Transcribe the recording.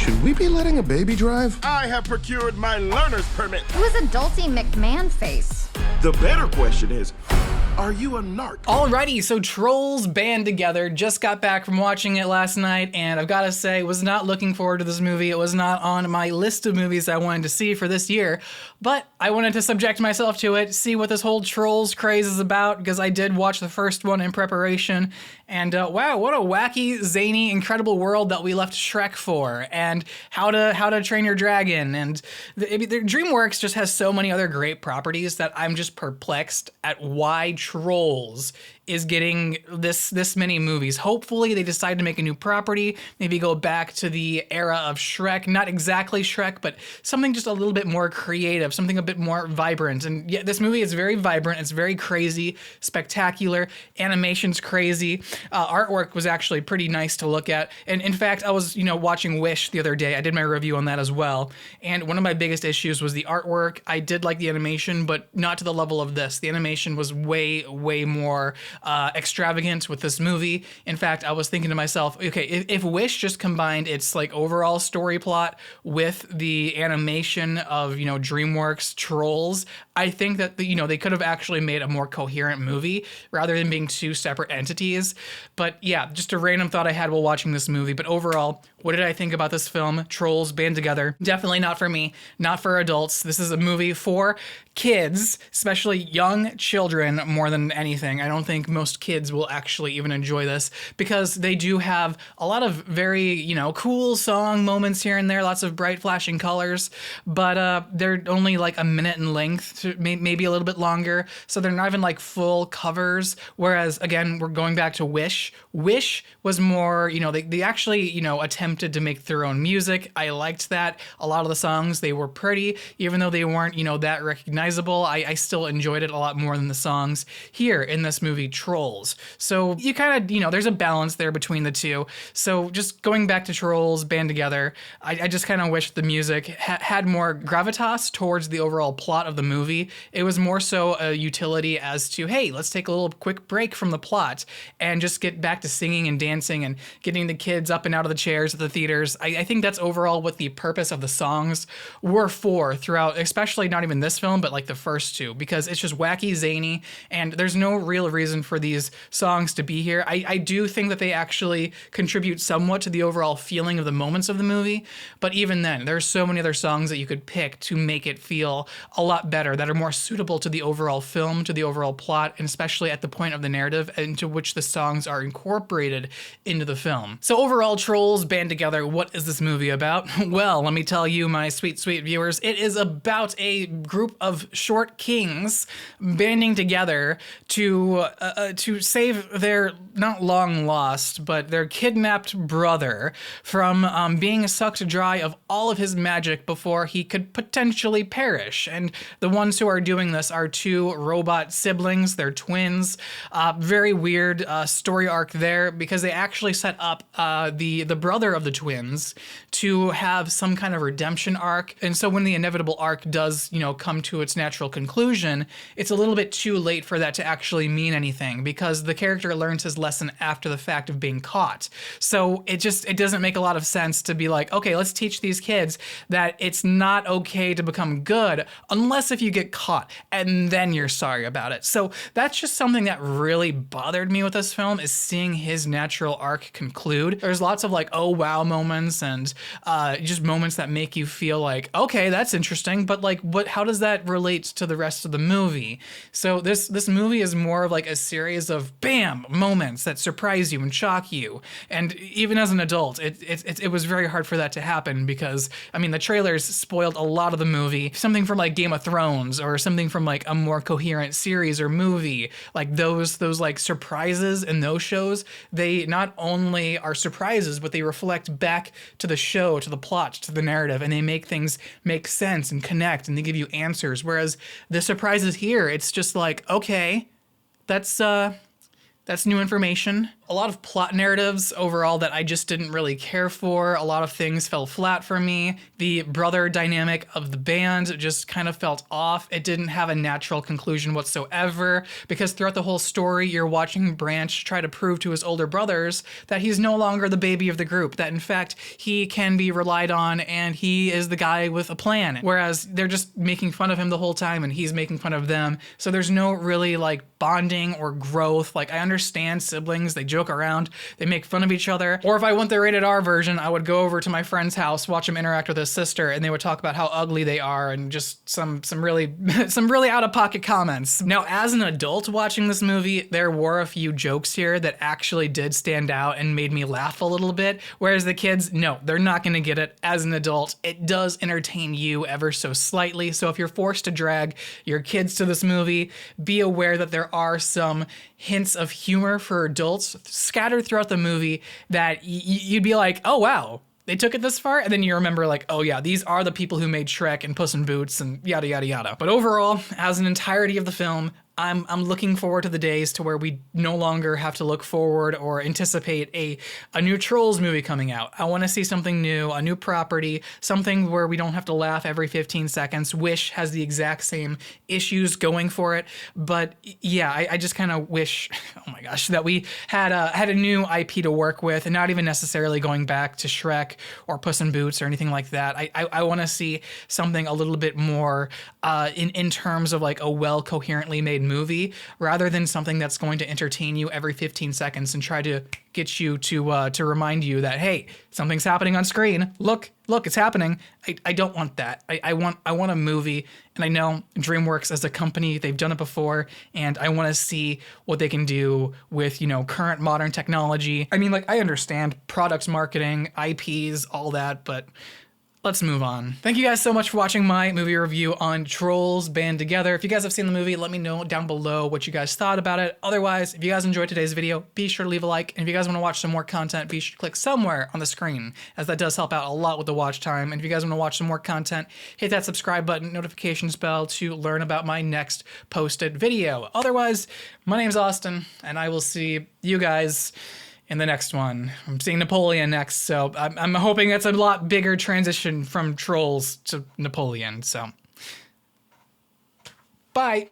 Should we be letting a baby drive? I have procured my learner's permit. Who is Adulty McMahon face? The better question is, are you a narc? Alrighty, so Trolls Band Together. Just got back from watching it last night, and I've got to say, was not looking forward to this movie. It was not on my list of movies I wanted to see for this year, but I wanted to subject myself to it, see what this whole Trolls craze is about, because I did watch the first one in preparation, and wow, what a wacky, zany, incredible world that we left Shrek for, and How to Train Your Dragon, and DreamWorks just has so many other great properties that I'm just perplexed at why Trolls is getting this many movies. Hopefully they decide to make a new property, maybe go back to the era of Shrek, not exactly Shrek, but something just a little bit more creative, something a bit more vibrant. And yeah, this movie is very vibrant, it's very crazy, spectacular, animation's crazy, artwork was actually pretty nice to look at. And in fact, I was, watching Wish the other day, I did my review on that as well, and one of my biggest issues was the artwork. I did like the animation, but not to the level of this. The animation was way more extravagant with this movie. In fact, I was thinking to myself, okay, if Wish just combined its like overall story plot with the animation of DreamWorks Trolls, I think that they could have actually made a more coherent movie rather than being two separate entities. But yeah, just a random thought I had while watching this movie. But overall, what did I think about this film, Trolls Band Together? Definitely not for me, not for adults. This is a movie for kids, especially young children more than anything. I don't think most kids will actually even enjoy this because they do have a lot of very, cool song moments here and there, lots of bright flashing colors, but they're only like a minute in length, maybe a little bit longer, so they're not even like full covers, whereas again, we're going back to Wish. Wish was more, they actually, attempted to make their own music. I liked that. A lot of the songs, they were pretty, even though they weren't, that recognizable. I still enjoyed it a lot more than the songs here in this movie, Trolls. So you kind of, there's a balance there between the two. So just going back to Trolls Band Together, I just kind of wish the music had more gravitas towards the overall plot of the movie. It was more so a utility as to, hey, let's take a little quick break from the plot and just get back to singing and dancing and getting the kids up and out of the chairs at the theaters. I think that's overall what the purpose of the songs were for throughout, especially not even this film, but like the first two, because it's just wacky, zany, and there's no real reason for these songs to be here. I do think that they actually contribute somewhat to the overall feeling of the moments of the movie, but even then, there's so many other songs that you could pick to make it feel a lot better, that are more suitable to the overall film, to the overall plot, and especially at the point of the narrative into which the songs are incorporated into the film. So overall, Trolls Band Together, what is this movie about? Well, let me tell you, my sweet viewers, it is about a group of short kings banding together to save their not long lost, but their kidnapped brother from being sucked dry of all of his magic before he could potentially perish. And the ones who are doing this are two robot siblings. They're twins. Very weird story arc there, because they actually set up the brother of the twins to have some kind of redemption arc. And so when the inevitable arc does, come to its natural conclusion, it's a little bit too late for that to actually mean anything, because the character learns his lesson after the fact of being caught. So it doesn't make a lot of sense to be like, okay, let's teach these kids that it's not okay to become good unless if you get caught and then you're sorry about it. So that's just something that really bothered me with this film, is seeing his natural arc conclude. There's lots of like, oh wow moments and just moments that make you feel like, okay, that's interesting, but like, how does that relate to the rest of the movie? So this movie is more of like a series of bam moments that surprise you and shock you. And even as an adult, it was very hard for that to happen, because I mean the trailers spoiled a lot of the movie. Something from like Game of Thrones or something from like a more coherent series or movie, like those like surprises in those shows, they not only are surprises, but they reflect back to the show, to the plot, to the narrative, and they make things make sense and connect, and they give you answers. Whereas the surprises here, it's just like, okay, that's new information. a lot of plot narratives overall that I just didn't really care for. A lot of things fell flat for me. The brother dynamic of the band just kind of felt off. It didn't have a natural conclusion whatsoever, because throughout the whole story, you're watching Branch try to prove to his older brothers that he's no longer the baby of the group, that in fact, he can be relied on and he is the guy with a plan. Whereas they're just making fun of him the whole time and he's making fun of them. So there's no really like bonding or growth. Like, I understand siblings, they joke around, they make fun of each other. Or if I want the rated R version, I would go over to my friend's house, watch him interact with his sister, and they would talk about how ugly they are and just some really some really out of pocket comments. Now, as an adult watching this movie, there were a few jokes here that actually did stand out and made me laugh a little bit. Whereas the kids, no, they're not gonna get it. As an adult, it does entertain you ever so slightly. So if you're forced to drag your kids to this movie, be aware that there are some hints of humor for adults scattered throughout the movie that you'd be like, oh wow, they took it this far, and then you remember like, oh yeah, these are the people who made Shrek and Puss in Boots and yada yada yada. But overall, as an entirety of the film, I'm looking forward to the days to where we no longer have to look forward or anticipate a new Trolls movie coming out. I want to see something new, a new property, something where we don't have to laugh every 15 seconds. Wish has the exact same issues going for it, but yeah, I just kind of wish, oh my gosh, that we had a new IP to work with, and not even necessarily going back to Shrek or Puss in Boots or anything like that. I want to see something a little bit more in terms of like a well coherently made movie, rather than something that's going to entertain you every 15 seconds and try to get you to remind you that, hey, something's happening on screen. Look, it's happening. I don't want that. I want a movie, and I know DreamWorks as a company, they've done it before, and I want to see what they can do with, current modern technology. I mean, like, I understand products marketing, IPs, all that, but let's move on. Thank you guys so much for watching my movie review on Trolls Band Together. If you guys have seen the movie, let me know down below what you guys thought about it. Otherwise, if you guys enjoyed today's video, be sure to leave a like. And if you guys want to watch some more content, be sure to click somewhere on the screen, as that does help out a lot with the watch time. And if you guys want to watch some more content, hit that subscribe button, notifications bell to learn about my next posted video. Otherwise, my name's Austin, and I will see you guys in the next one. I'm seeing Napoleon next, so I'm hoping it's a lot bigger transition from Trolls to Napoleon, so. Bye.